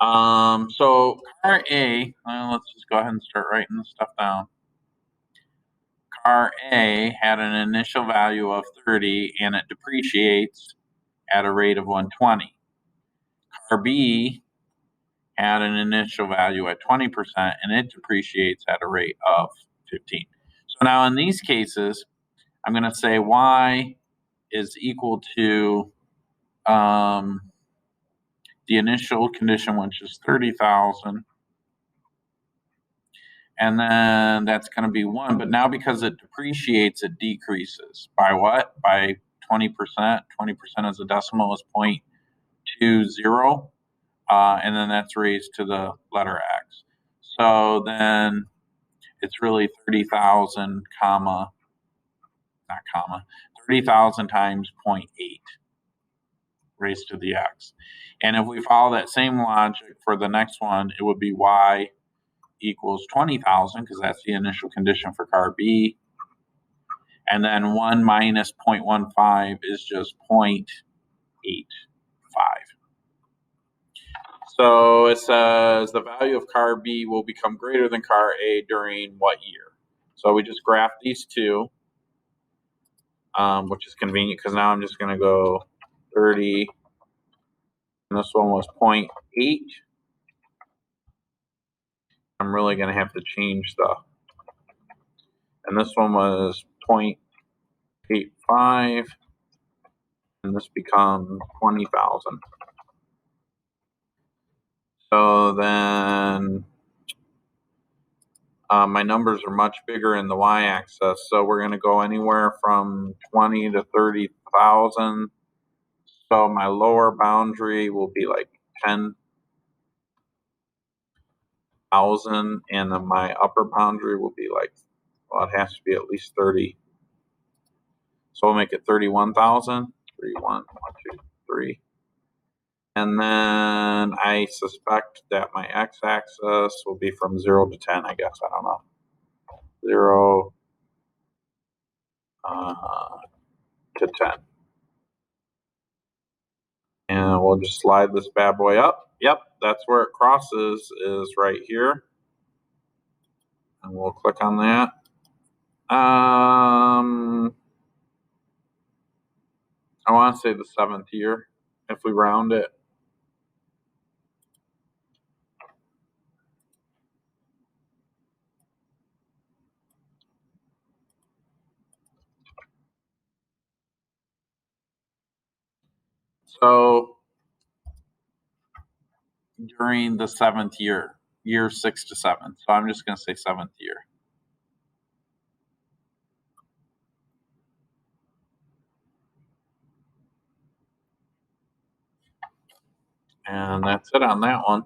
So car A, let's just go ahead and start writing this stuff down. Car A had an initial value of 30 and it depreciates at a rate of 120. Car B had an initial value at 20% and it depreciates at a rate of 15. So now in these cases, I'm going to say y is equal to the initial condition, which is 30,000. And then that's going to be 1. But now because it depreciates, it decreases. By what? By 20%. 20% as a decimal is 0.20. And then that's raised to the letter x. So then it's really 30,000, not comma, 30,000 times 0.8 raised to the x. And if we follow that same logic for the next one, it would be y equals 20,000 because that's the initial condition for car B. And then 1 minus 0.15 is just 0.85. So it says the value of car B will become greater than car A during what year? So we just graph these two, which is convenient because now I'm just going to go 30. And this one was 0.8. I'm really going to have to change and this one was 0.85. And this becomes 20,000. So then my numbers are much bigger in the y-axis. So we're going to go anywhere from 20 to 30,000. So my lower boundary will be like 10,000, and then my upper boundary will be like, well, it has to be at least 30. So we'll make it 31,000. 1, 2, 3. And then I suspect that my x-axis will be from 0 to 10, I guess. I don't know. 0 to 10. And we'll just slide this bad boy up. Yep, that's where it crosses, is right here. And we'll click on that. I want to say the 7th year, if we round it. So during the 7th year, year 6 to 7. So I'm just going to say 7th year. And that's it on that one.